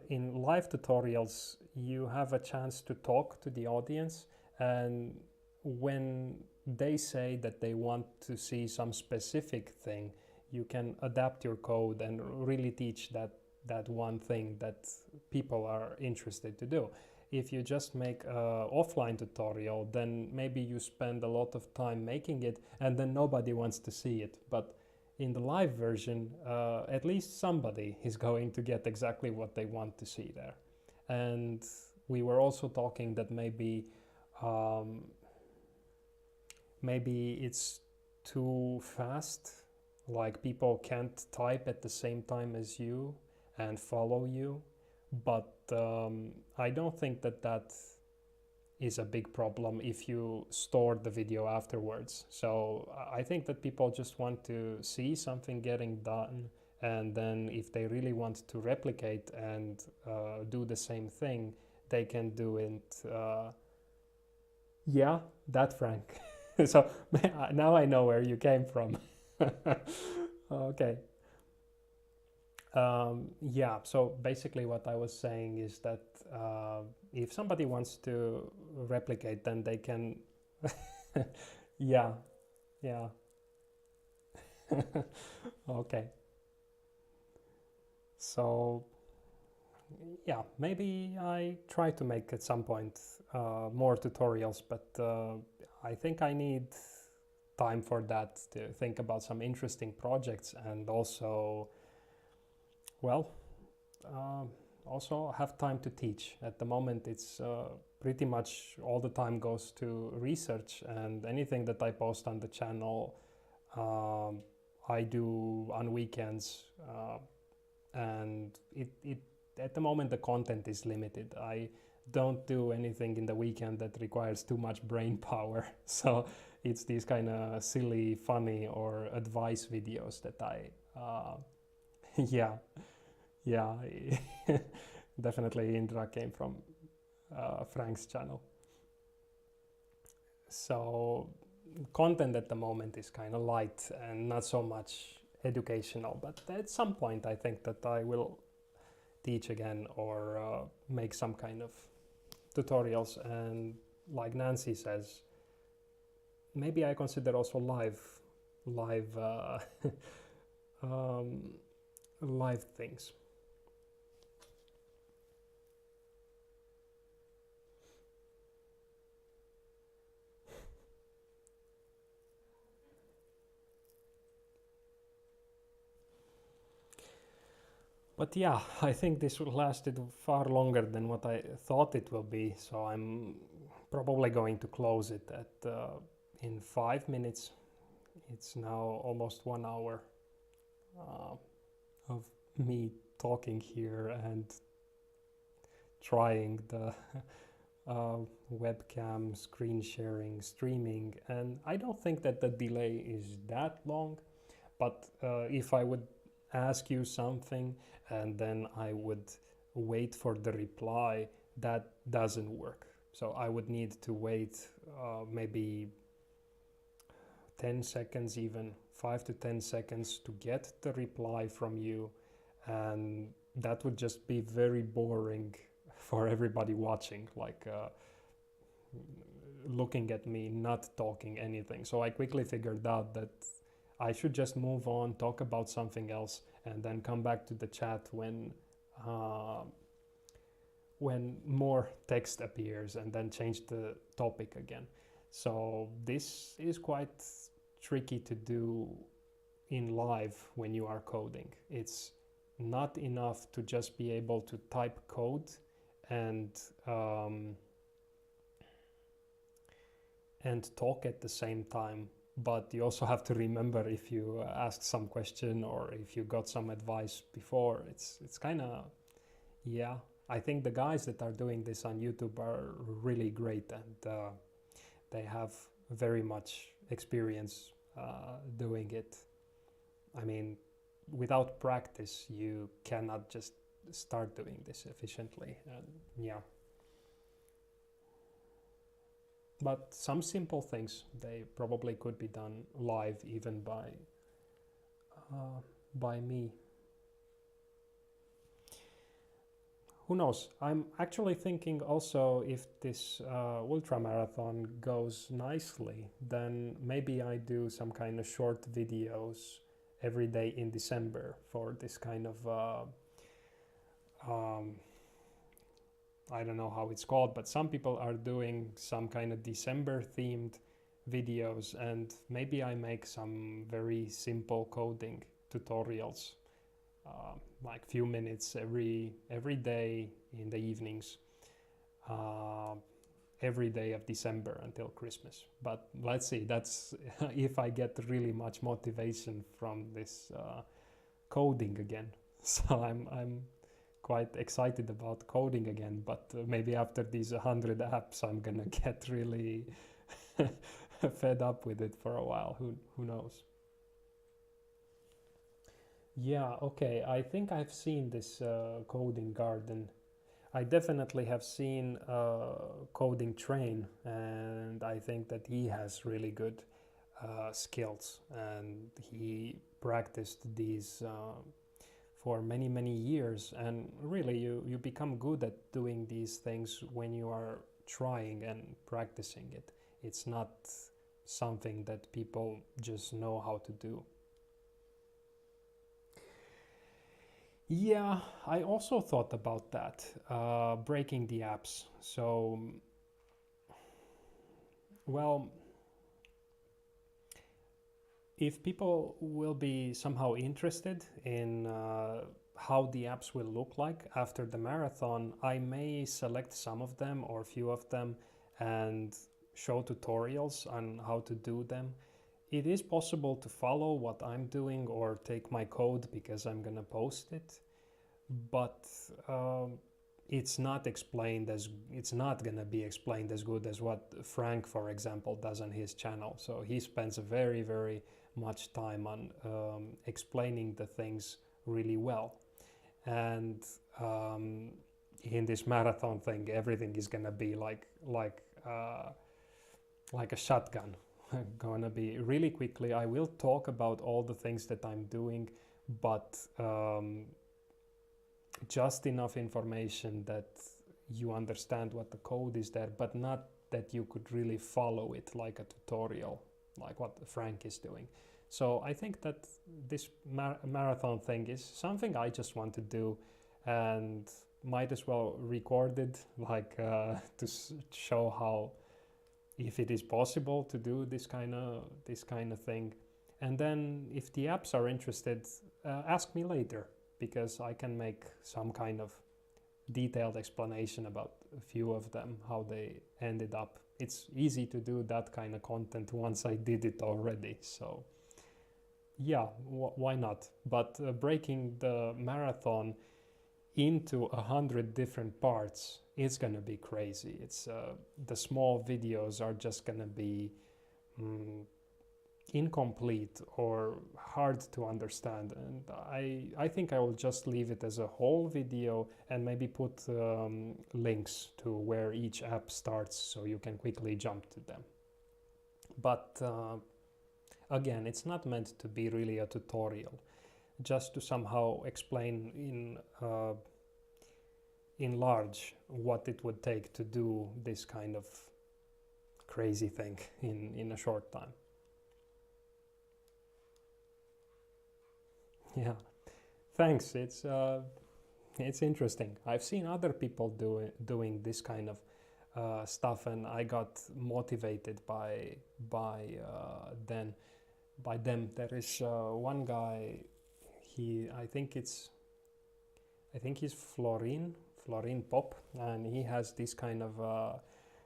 in live tutorials you have a chance to talk to the audience, and when they say that they want to see some specific thing, you can adapt your code and really teach that one thing that people are interested to do. If you just make an offline tutorial, then maybe you spend a lot of time making it and then nobody wants to see it. But in the live version, at least somebody is going to get exactly what they want to see there. And we were also talking that maybe it's too fast, like people can't type at the same time as you and follow you. But I don't think that is a big problem if you store the video afterwards. So I think that people just want to see something getting done, and then if they really want to replicate and do the same thing, they can do it. Yeah, that Frank. So now I know where you came from. Okay. Yeah, so basically what I was saying is that if somebody wants to replicate, then they can. Yeah, yeah. Okay. So yeah, maybe I try to make at some point more tutorials, but I think I need time for that to think about some interesting projects, and also, well, also have time to teach. At the moment it's pretty much all the time goes to research, and anything that I post on the channel I do on weekends, and it at the moment the content is limited. I don't do anything in the weekend that requires too much brain power, so it's these kind of silly, funny or advice videos that I yeah. Yeah, definitely Indra came from Frank's channel. So content at the moment is kind of light and not so much educational, but at some point I think that I will teach again or make some kind of tutorials. And like Nancy says, maybe I consider also live live things. But yeah, I think this lasted far longer than what I thought it will be, so I'm probably going to close it at in 5 minutes. It's now almost 1 hour of me talking here and trying the webcam, screen sharing, streaming, and I don't think that the delay is that long. But if I would ask you something and then I would wait for the reply, that doesn't work. So I would need to wait maybe 10 seconds, even 5 to 10 seconds to get the reply from you, and that would just be very boring for everybody watching, like looking at me not talking anything. So I quickly figured out that I should just move on, talk about something else, and then come back to the chat when more text appears, and then change the topic again. So this is quite tricky to do in live when you are coding. It's not enough to just be able to type code and talk at the same time, but you also have to remember if you asked some question or if you got some advice before. It's kind of, yeah, I think the guys that are doing this on YouTube are really great, and they have very much experience doing it. I mean, without practice you cannot just start doing this efficiently, and yeah. But some simple things, they probably could be done live even by me. who knows? I'm actually thinking also if this ultramarathon goes nicely, then maybe I do some kind of short videos every day in December for this kind of I don't know how it's called, but some people are doing some kind of December themed videos, and maybe I make some very simple coding tutorials, like few minutes every day in the evenings, every day of December until Christmas. But let's see, that's if I get really much motivation from this coding again. So I'm quite excited about coding again, but maybe after these 100 apps I'm gonna get really fed up with it for a while. Who knows? Yeah, okay, I think I've seen this coding garden. I definitely have seen coding train, and I think that he has really good skills, and he practiced these for many years, and really you become good at doing these things when you are trying and practicing it. It's not something that people just know how to do. Yeah, I also thought about that, breaking the apps. So, well, if people will be somehow interested in how the apps will look like after the marathon, I may select some of them or a few of them and show tutorials on how to do them. It is possible to follow what I'm doing or take my code because I'm gonna post it, but it's not gonna be explained as good as what Frank, for example, does on his channel. So he spends very much time on explaining the things really well. And in this marathon thing, everything is gonna be like a shotgun. Gonna be really quickly. I will talk about all the things that I'm doing, but just enough information that you understand what the code is there, but not that you could really follow it like a tutorial, like what Frank is doing. So I think that this marathon thing is something I just want to do, and might as well record it, like to show how, if it is possible to do this kind of thing. And then if the apps are interested, ask me later, because I can make some kind of detailed explanation about a few of them, how they ended up. It's easy to do that kind of content once I did it already, so yeah, why not? But breaking the marathon into 100 different parts, it's gonna be crazy. It's the small videos are just gonna be incomplete or hard to understand, and I think I will just leave it as a whole video and maybe put links to where each app starts so you can quickly jump to them. But again, it's not meant to be really a tutorial, just to somehow explain in large what it would take to do this kind of crazy thing in a short time. Yeah, thanks. It's interesting. I've seen other people doing this kind of stuff, and I got motivated by them. There is one guy. I think he's Florin Pop, and he has this kind of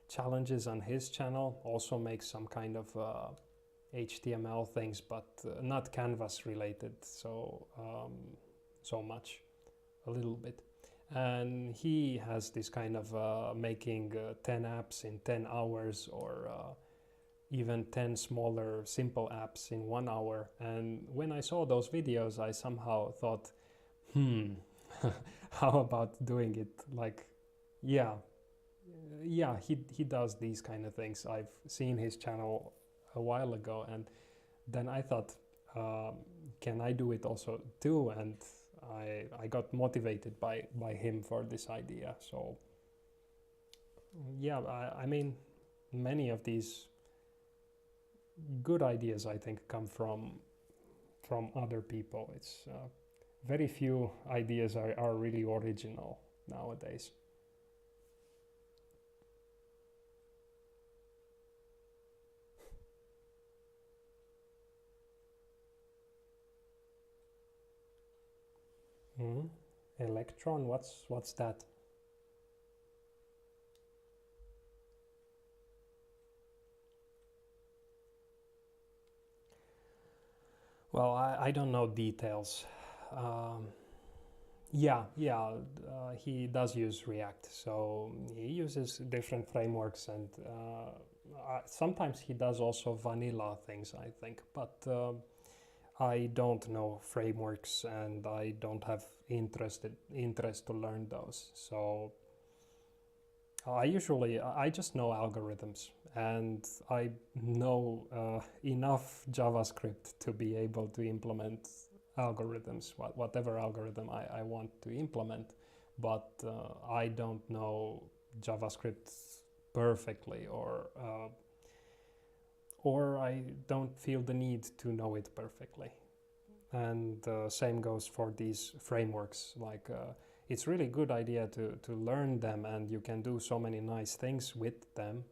challenges on his channel. Also makes some kind of HTML things, but not canvas related so much, a little bit. And he has this kind of making 10 apps in 10 hours, or even 10 smaller simple apps in 1 hour. And when I saw those videos, I somehow thought, how about doing it like, yeah, he does these kind of things. I've seen his channel a while ago, and then I thought, can I do it also too? And I got motivated by him for this idea. So yeah, I mean, many of these good ideas I think come from other people. It's very few ideas are really original nowadays. Mhm. Electron, what's that? Well, I don't know details. Um, yeah, he does use React. So he uses different frameworks, and sometimes he does also vanilla things, I think. But I don't know frameworks, and I don't have interest to learn those. So I just know algorithms, and I know enough JavaScript to be able to implement algorithms, whatever algorithm I want to implement. But I don't know JavaScript perfectly, or I don't feel the need to know it perfectly. And same goes for these frameworks. Like it's really good idea to learn them, and you can do so many nice things with them,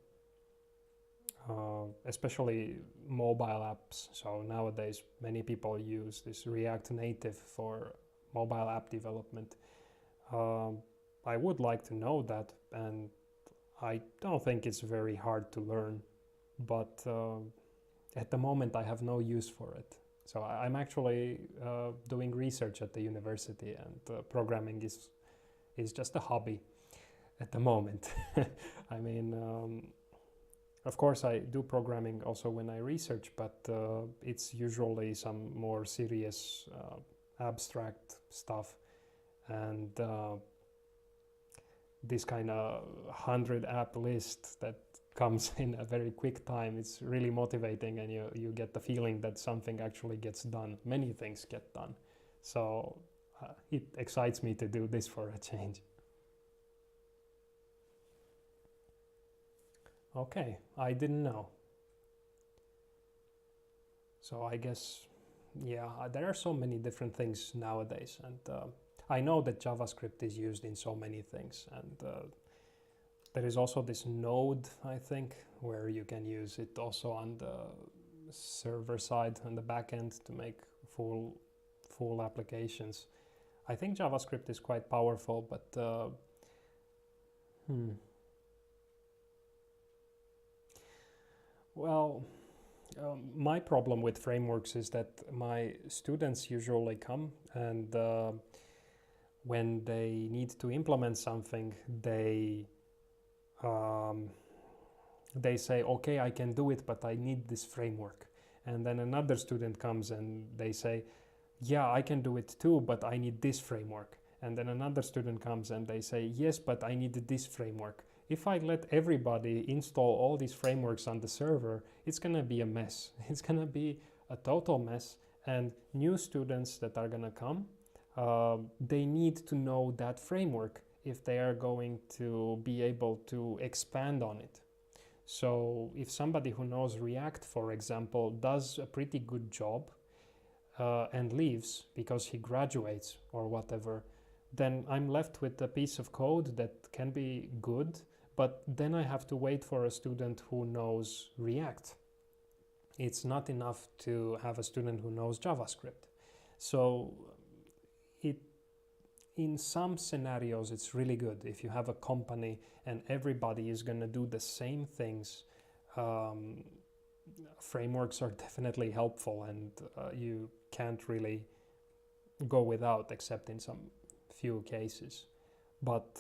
especially mobile apps. So nowadays many people use this React Native for mobile app development. I would like to know that, and I don't think it's very hard to learn, but at the moment I have no use for it. So I'm actually doing research at the university, and programming is just a hobby at the moment. I mean, of course I do programming also when I research, but it's usually some more serious abstract stuff, and this kind of 100 app list that comes in a very quick time, it's really motivating, and you get the feeling that something actually gets done. Many things get done. So it excites me to do this for a change. Okay, I didn't know. So I guess, yeah, there are so many different things nowadays, and I know that JavaScript is used in so many things, and there is also this node, I think, where you can use it also on the server side, on the back end, to make full applications. I think JavaScript is quite powerful, but well, my problem with frameworks is that my students usually come, and when they need to implement something, um, they say, okay, I can do it, but I need this framework. And then another student comes and they say, yeah, I can do it too, but I need this framework. And then another student comes and they say, yes, but I need this framework. If I let everybody install all these frameworks on the server, it's going to be a mess. It's going to be a total mess. And new students that are going to come, they need to know that framework if they are going to be able to expand on it. So if somebody who knows React, for example, does a pretty good job and leaves because he graduates or whatever, then I'm left with a piece of code that can be good, but then I have to wait for a student who knows React. It's not enough to have a student who knows JavaScript. So in some scenarios it's really good if you have a company and everybody is going to do the same things. Frameworks are definitely helpful, and you can't really go without except in some few cases. But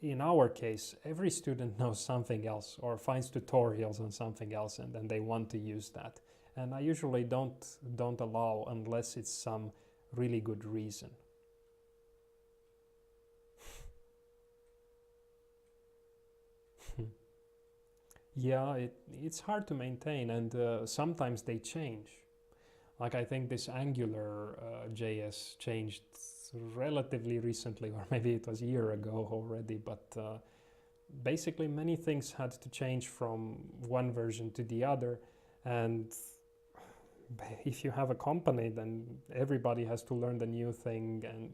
in our case, every student knows something else or finds tutorials on something else, and then they want to use that. And I usually don't allow unless it's some really good reason. Yeah, it's hard to maintain, and sometimes they change. Like I think this Angular JS changed relatively recently, or maybe it was a year ago already, but basically many things had to change from one version to the other. And if you have a company, then everybody has to learn the new thing, and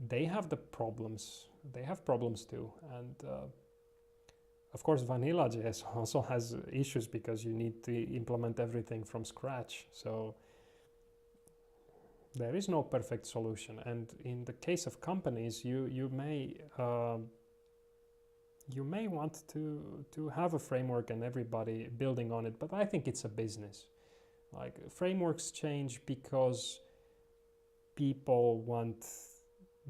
they have problems too. And of course, vanilla JS also has issues because you need to implement everything from scratch. So there is no perfect solution. And in the case of companies, you may want to have a framework and everybody building on it, but I think it's a business. Like frameworks change because people want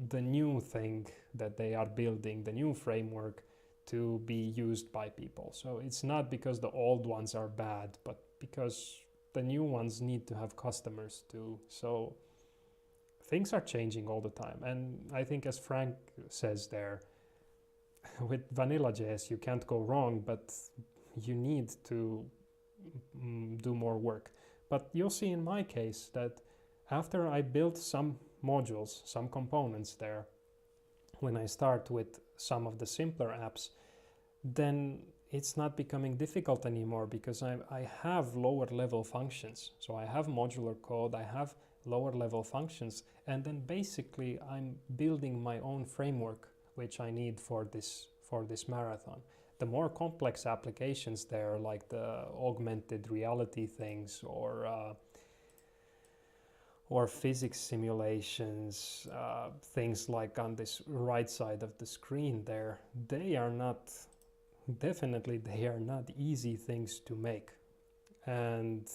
the new thing that they are building, the new framework, to be used by people. So it's not because the old ones are bad, but because the new ones need to have customers too. So things are changing all the time. And I think, as Frank says there, with vanilla JS you can't go wrong, but you need to do more work. But you'll see in my case that after I built some modules, some components there, when I start with some of the simpler apps, then it's not becoming difficult anymore because I have lower level functions. So I have modular code, I have lower level functions, and then basically I'm building my own framework, which I need for this marathon. The more complex applications there, like the augmented reality things or physics simulations, things like on this right side of the screen there, they are not easy things to make. And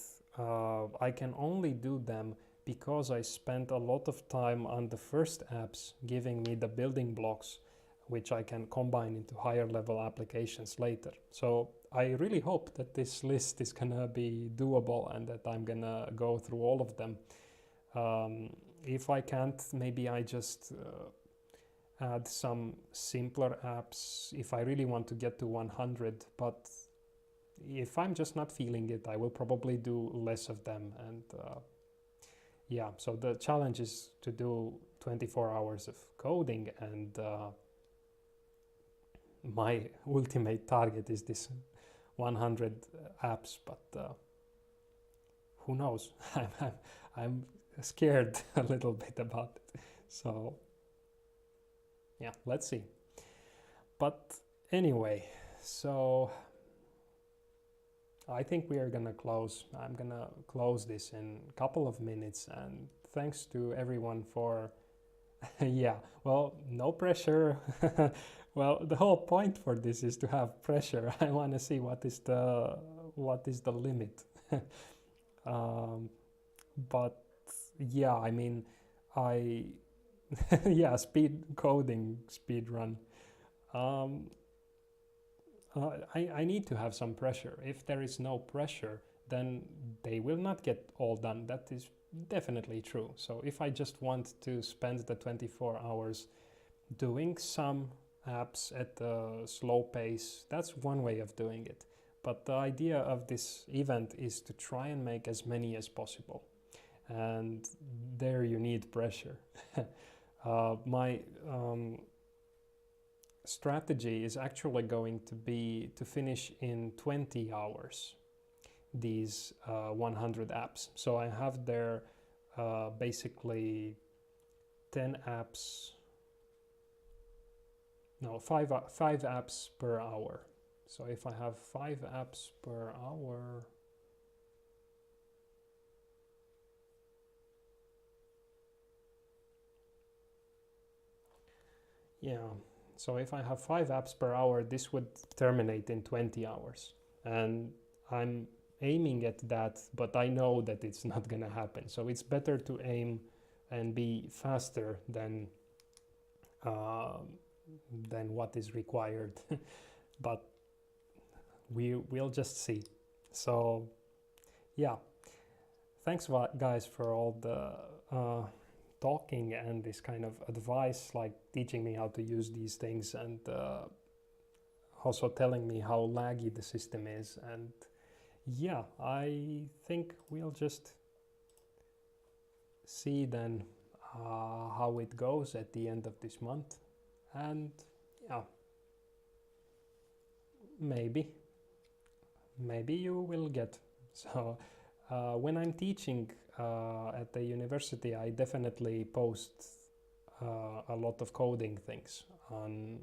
I can only do them because I spent a lot of time on the first apps giving me the building blocks, which I can combine into higher level applications later. So I really hope that this list is gonna be doable and that I'm gonna go through all of them. If I can't, maybe I just add some simpler apps if I really want to get to 100, but if I'm just not feeling it, I will probably do less of them. And yeah, so the challenge is to do 24 hours of coding, and my ultimate target is this 100 apps, but who knows? I'm scared a little bit about it. So yeah, let's see. But anyway, so I think we are gonna close. I'm gonna close this in a couple of minutes, and thanks to everyone for yeah, well, no pressure. Well, the whole point for this is to have pressure. I want to see what is the limit. But yeah, I mean, yeah, speed run. I need to have some pressure. If there is no pressure, then they will not get all done. That is definitely true. So if I just want to spend the 24 hours doing some apps at a slow pace, that's one way of doing it. But the idea of this event is to try and make as many as possible. And there you need pressure. My strategy is actually going to be to finish in 20 hours these 100 apps. So I have there basically 10 apps, no, 5 apps per hour. So if I have 5 apps per hour, yeah, so if I have 5 apps per hour, this would terminate in 20 hours. And I'm aiming at that, but I know that it's not gonna happen. So it's better to aim and be faster than what is required. But we'll just see. So yeah, thanks guys for all the talking and this kind of advice, like teaching me how to use these things, and also telling me how laggy the system is. And yeah, I think we'll just see then how it goes at the end of this month, and yeah, maybe you will get. So when I'm teaching at the university, I definitely post a lot of coding things on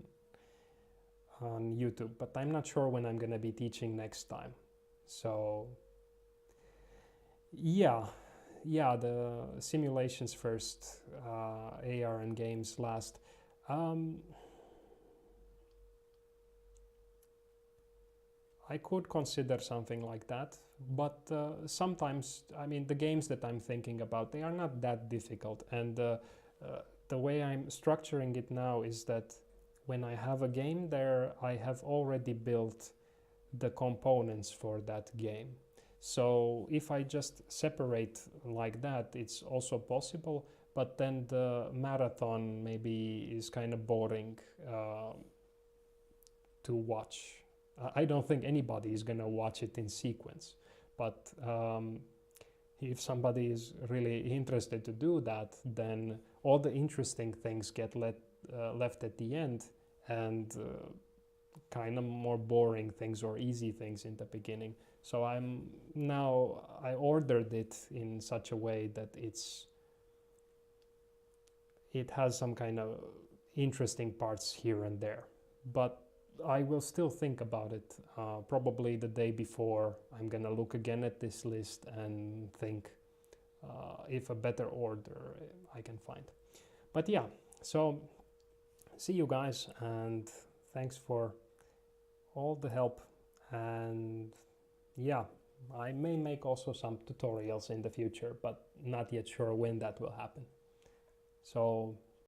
YouTube, but I'm not sure when I'm gonna be teaching next time. So yeah, the simulations first, AR and games last. I could consider something like that, but sometimes, I mean, the games that I'm thinking about, they are not that difficult, and the way I'm structuring it now is that when I have a game there, I have already built the components for that game. So if I just separate like that, it's also possible, but then the marathon maybe is kind of boring to watch. I don't think anybody is gonna watch it in sequence, but if somebody is really interested to do that, then all the interesting things get left at the end, and kind of more boring things or easy things in the beginning. So I ordered it in such a way that it has some kind of interesting parts here and there, but I will still think about it. Probably the day before, I'm gonna look again at this list and think if a better order I can find. But yeah, so see you guys, and thanks for all the help. And yeah, I may make also some tutorials in the future, but not yet sure when that will happen. So